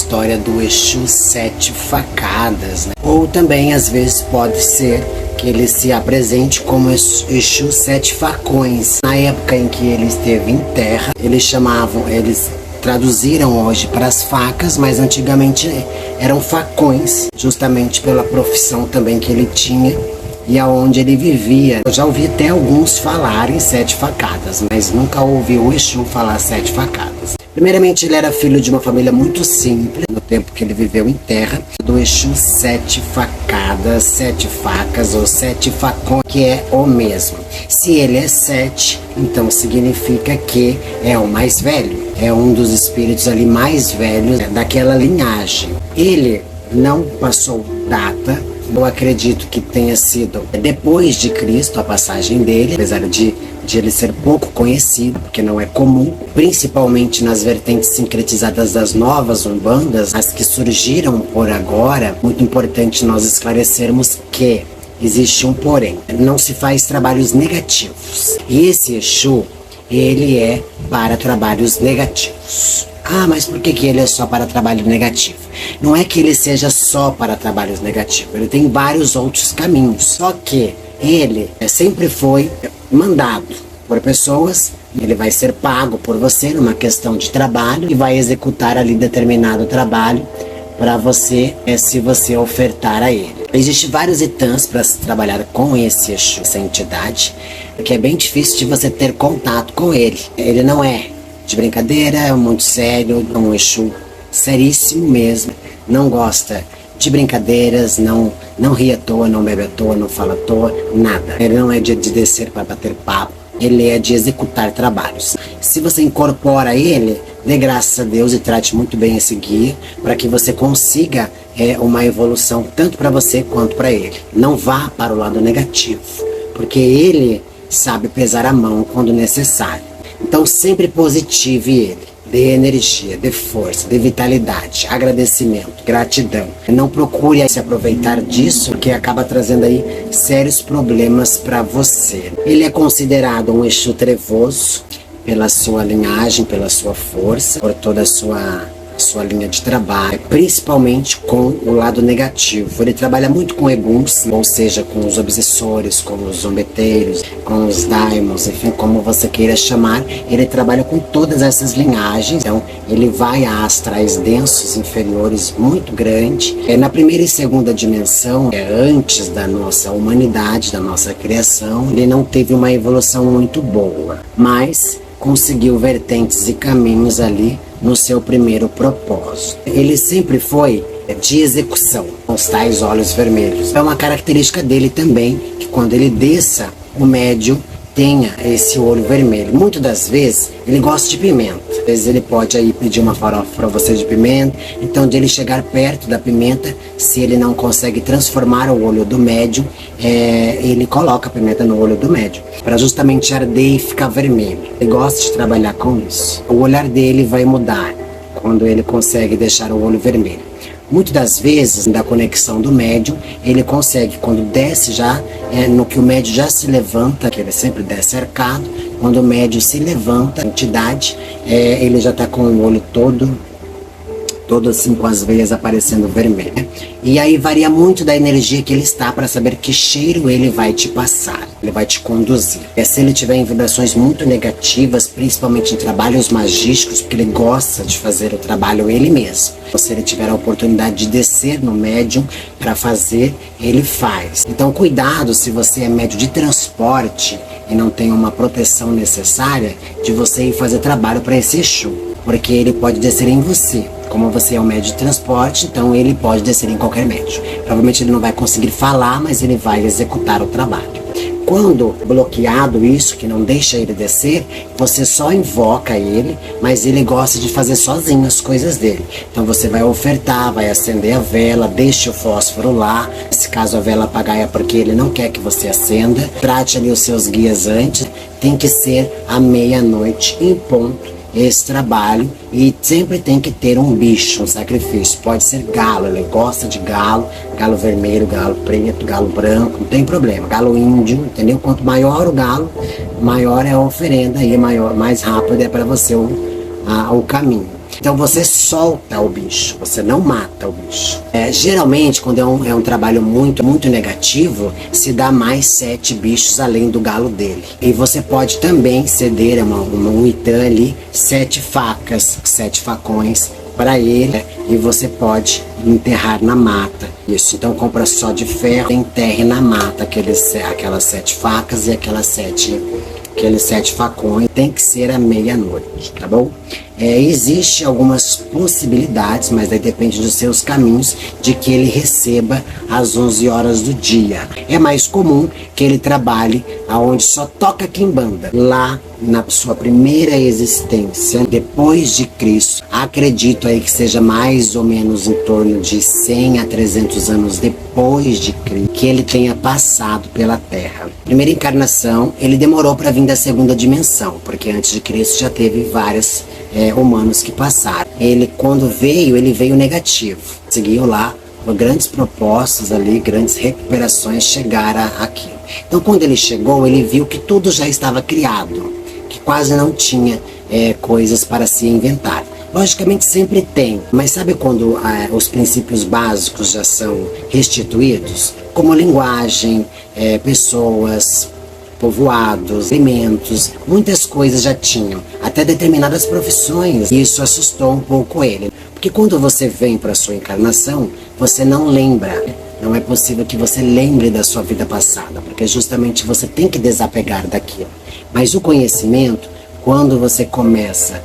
história do Exu Sete Facadas, né? Ou também, às vezes, pode ser que ele se apresente como Exu Sete Facões. Na época em que ele esteve em terra, eles traduziram hoje para as facas, mas antigamente eram facões, justamente pela profissão também que ele tinha e aonde ele vivia. Eu já ouvi até alguns falarem sete facadas, mas nunca ouvi o Exu falar sete facadas. Primeiramente, ele era filho de uma família muito simples, no tempo que ele viveu em terra, do Exu Sete Facadas, Sete Facas ou Sete Facões, que é o mesmo. Se ele é sete, então significa que é o mais velho, é um dos espíritos ali mais velhos daquela linhagem. Ele não passou data. Eu acredito que tenha sido depois de Cristo a passagem dele, apesar de ele ser pouco conhecido, porque não é comum, principalmente nas vertentes sincretizadas das novas umbandas, as que surgiram por agora. Muito importante nós esclarecermos que existe um porém, não se faz trabalhos negativos. E esse Exu, ele é para trabalhos negativos. Ah, mas por que ele é só para trabalho negativo? Não é que ele seja só para trabalhos negativos, ele tem vários outros caminhos. Só que ele sempre foi mandado por pessoas, ele vai ser pago por você numa questão de trabalho e vai executar ali determinado trabalho para você, se você ofertar a ele. Existem vários itãs para se trabalhar com esse Exu, essa entidade, porque é bem difícil de você ter contato com ele. Ele não é de brincadeira, é muito sério, é um Exu seríssimo mesmo, não gosta de brincadeiras, não ri à toa, não bebe à toa, não fala à toa, nada. Ele não é de descer para bater papo, ele é de executar trabalhos. Se você incorpora ele, dê graças a Deus e trate muito bem esse guia para que você consiga uma evolução tanto para você quanto para ele. Não vá para o lado negativo, porque ele sabe pesar a mão quando necessário. Então sempre positive ele, dê energia, dê força, dê vitalidade, agradecimento, gratidão. Não procure se aproveitar disso, porque acaba trazendo aí sérios problemas para você. Ele é considerado um Exu trevoso pela sua linhagem, pela sua força, por toda a sua linha de trabalho, principalmente com o lado negativo. Ele trabalha muito com eguns, ou seja, com os obsessores, com os zombeteiros, com os daimons, enfim, como você queira chamar. Ele trabalha com todas essas linhagens, então ele vai a astrais densos inferiores muito grande. Na primeira e segunda dimensão, antes da nossa humanidade, da nossa criação, ele não teve uma evolução muito boa, mas conseguiu vertentes e caminhos ali no seu primeiro propósito. Ele sempre foi de execução, com os tais olhos vermelhos. É uma característica dele também, que quando ele desça, o médium tenha esse olho vermelho. Muitas das vezes, ele gosta de pimenta. Às vezes ele pode aí pedir uma farofa para você de pimenta. Então, de ele chegar perto da pimenta, se ele não consegue transformar o olho do médium, ele coloca a pimenta no olho do médium, para justamente arder e ficar vermelho. Ele gosta de trabalhar com isso. O olhar dele vai mudar quando ele consegue deixar o olho vermelho. Muitas das vezes, da conexão do médium, ele consegue, quando desce já, no que o médium já se levanta, que ele sempre desce arcado, quando o médium se levanta, a entidade, ele já está com o olho todo assim, com as veias aparecendo vermelhas. E aí varia muito da energia que ele está para saber que cheiro ele vai te passar, ele vai te conduzir. Se ele tiver em vibrações muito negativas, principalmente em trabalhos magísticos, porque ele gosta de fazer o trabalho ele mesmo. Ou se ele tiver a oportunidade de descer no médium para fazer, ele faz. Então cuidado se você é médium de transporte e não tem uma proteção necessária de você ir fazer trabalho para esse Exu, porque ele pode descer em você. Como você é um médium de transporte, então ele pode descer em qualquer médium. Provavelmente ele não vai conseguir falar, mas ele vai executar o trabalho. Quando bloqueado isso, que não deixa ele descer, você só invoca ele, mas ele gosta de fazer sozinho as coisas dele. Então você vai ofertar, vai acender a vela, deixa o fósforo lá. Se caso a vela apagar é porque ele não quer que você acenda. Trate ali os seus guias antes. Tem que ser à meia-noite em ponto esse trabalho, e sempre tem que ter um bicho, um sacrifício. Pode ser galo, ele gosta de galo, galo vermelho, galo preto, galo branco, não tem problema, galo índio, entendeu? Quanto maior o galo, maior é a oferenda e mais rápido é para você o caminho. Então você solta o bicho, você não mata o bicho. Geralmente, quando é um trabalho muito negativo, se dá mais 7 bichos além do galo dele. E você pode também ceder um itã ali, 7 facas, 7 facões para ele, e você pode enterrar na mata. Isso, então compra só de ferro, enterre na mata aquelas 7 facas e aqueles 7 facões. Tem que ser à meia-noite, tá bom? Existe algumas possibilidades, mas aí depende dos seus caminhos, de que ele receba às 11 horas do dia. É mais comum que ele trabalhe aonde só toca quimbanda. Lá, na sua primeira existência, depois de Cristo, acredito aí que seja mais ou menos em torno de 100 a 300 anos depois de Cristo, que ele tenha passado pela Terra. Primeira encarnação, ele demorou para vir da segunda dimensão, porque antes de Cristo já teve vários humanos que passaram. Ele, quando veio, ele veio negativo. Seguiu lá, por grandes propostas ali, grandes recuperações, chegaram aqui. Então, quando ele chegou, ele viu que tudo já estava criado, que quase não tinha coisas para se inventar. Logicamente sempre tem, mas sabe quando os princípios básicos já são restituídos? Como linguagem, pessoas, povoados, alimentos, muitas coisas já tinham, até determinadas profissões. E isso assustou um pouco ele, porque quando você vem para a sua encarnação, você não lembra. Não é possível que você lembre da sua vida passada, porque justamente você tem que desapegar daquilo. Mas o conhecimento, quando você começa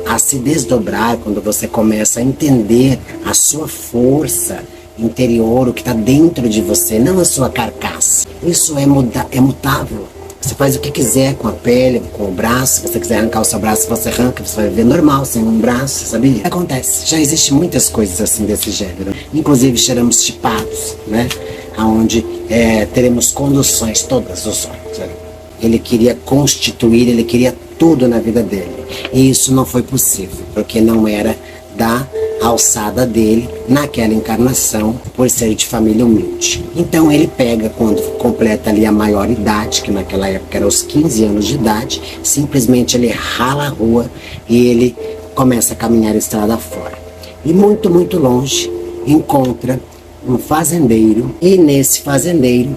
a se desdobrar, quando você começa a entender a sua força interior, o que está dentro de você, não a sua carcaça. Isso é mutável. Você faz o que quiser com a pele, com o braço. Se você quiser arrancar o seu braço, você arranca, você vai viver normal, sem um braço, sabia? Acontece. Já existem muitas coisas assim desse gênero. Inclusive, seremos chipados, né? Onde teremos conduções todas os olhos. Né? Ele queria constituir, ele queria tudo na vida dele. E isso não foi possível, porque não era da alçada dele naquela encarnação, por ser de família humilde. Então ele pega, quando completa ali a maioridade, que naquela época era os 15 anos de idade, simplesmente ele rala a rua e ele começa a caminhar a estrada fora. E muito longe encontra um fazendeiro, e nesse fazendeiro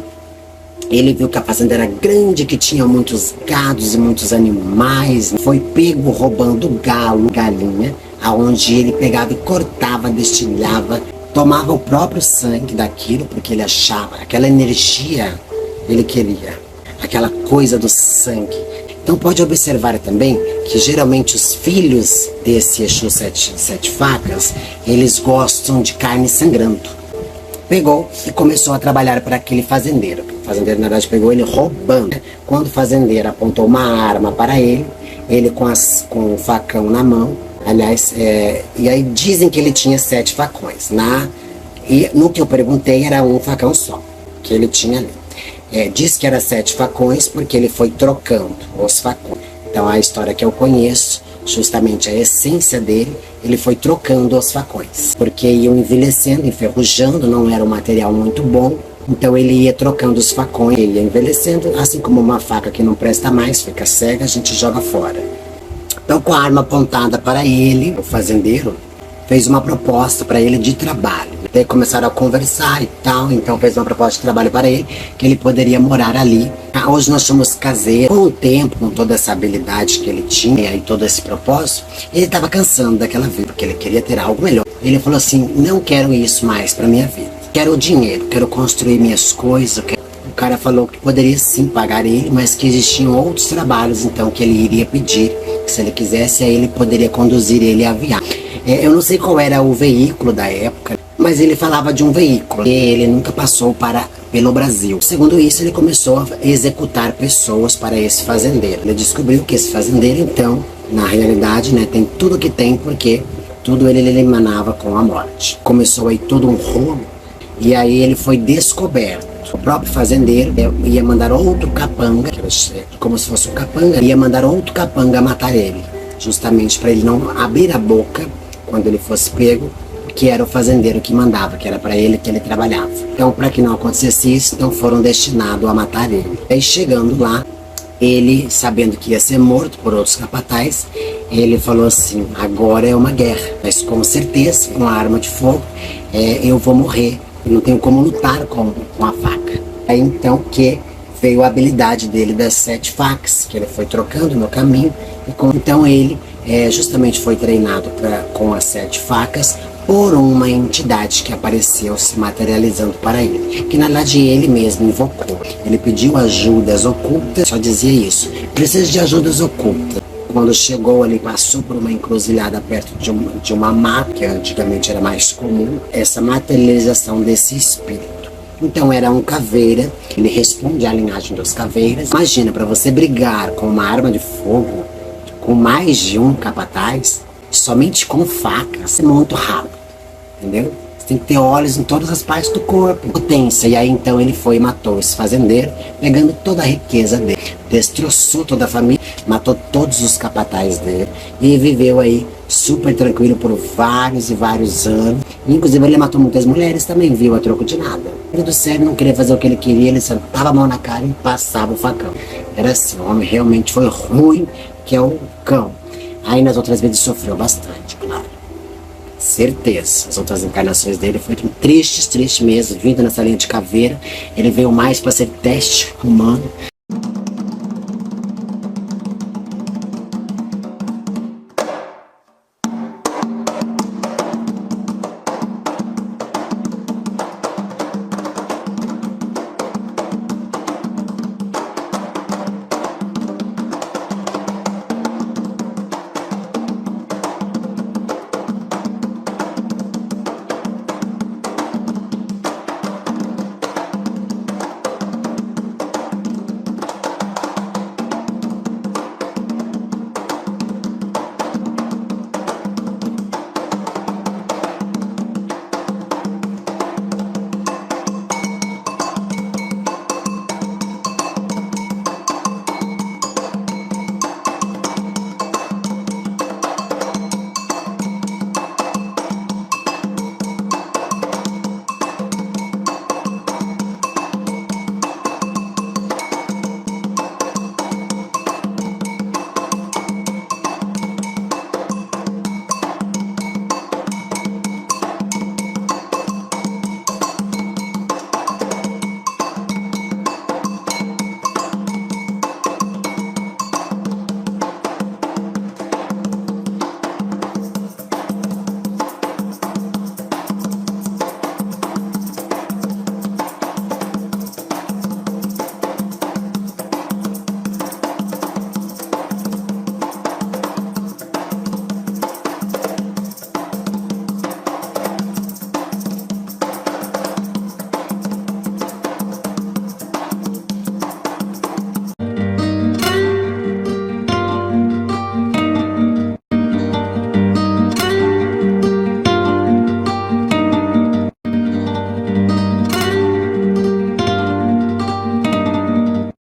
ele viu que a fazenda era grande, que tinha muitos gados e muitos animais. Foi pego roubando galo, galinha, aonde ele pegava e cortava, destilhava, tomava o próprio sangue daquilo, porque ele achava, aquela energia ele queria, aquela coisa do sangue. Então pode observar também que geralmente os filhos desse Exu sete facas, eles gostam de carne sangrando. Pegou e começou a trabalhar para aquele fazendeiro. O fazendeiro, na verdade, pegou ele roubando. Quando o fazendeiro apontou uma arma para ele, ele com o facão na mão, aliás, e aí dizem que ele tinha 7 facões. E no que eu perguntei, era um facão só que ele tinha ali. Diz que era 7 facões porque ele foi trocando os facões. Então a história que eu conheço, justamente a essência dele, ele foi trocando os facões, porque iam envelhecendo, enferrujando, não era um material muito bom, então ele ia trocando os facões, ele ia envelhecendo, assim como uma faca que não presta mais, fica cega, a gente joga fora. Então, com a arma apontada para ele, o fazendeiro fez uma proposta para ele de trabalho. Daí começaram a conversar e tal, então fez uma proposta de trabalho para ele, que ele poderia morar ali. Hoje nós somos caseiros. Com o tempo, com toda essa habilidade que ele tinha e todo esse propósito, ele estava cansando daquela vida, porque ele queria ter algo melhor. Ele falou assim, não quero isso mais para minha vida. Quero o dinheiro, quero construir minhas coisas. O cara falou que poderia sim pagar ele, mas que existiam outros trabalhos, então, que ele iria pedir. Que se ele quisesse, aí ele poderia conduzir ele a viagem. Eu não sei qual era o veículo da época, mas ele falava de um veículo. E ele nunca passou pelo Brasil. Segundo isso, ele começou a executar pessoas para esse fazendeiro. Ele descobriu que esse fazendeiro, então, na realidade, né, tem tudo que tem, porque tudo ele eliminava com a morte. Começou aí todo um rolo, e aí ele foi descoberto. O próprio fazendeiro ia mandar outro capanga, como se fosse um capanga, ia mandar outro capanga matar ele, justamente para ele não abrir a boca quando ele fosse pego, que era o fazendeiro que mandava, que era para ele que ele trabalhava. Então, para que não acontecesse isso, então foram destinados a matar ele. Aí, chegando lá, ele, sabendo que ia ser morto por outros capatazes, ele falou assim: agora é uma guerra, mas com certeza, com a arma de fogo, eu vou morrer. Eu não tenho como lutar com a faca. Aí então que veio a habilidade dele das 7 facas, que ele foi trocando no caminho. Então ele justamente foi treinado com as 7 facas por uma entidade que apareceu se materializando para ele, que na verdade ele mesmo invocou. Ele pediu ajudas ocultas, só dizia isso: preciso de ajudas ocultas. Quando chegou ali, passou por uma encruzilhada perto de uma mata, que antigamente era mais comum, essa materialização desse espírito. Então era um caveira, ele responde à linhagem dos caveiras. Imagina, para você brigar com uma arma de fogo, com mais de um capataz, somente com facas, é muito rápido, entendeu? Você tem que ter olhos em todas as partes do corpo, potência. E aí então ele foi e matou esse fazendeiro, pegando toda a riqueza dele, destroçou toda a família, matou todos os capatazes dele e viveu aí super tranquilo por vários e vários anos. Inclusive ele matou muitas mulheres também, viu, a troco de nada. Ele do sério não queria fazer o que ele queria, ele sentava a mão na cara e passava o facão. Era assim, o homem realmente foi ruim, que é o cão. Aí nas outras vezes sofreu bastante, claro. Certeza. As outras encarnações dele foram tristes mesmo, vindo nessa linha de caveira. Ele veio mais para ser teste humano.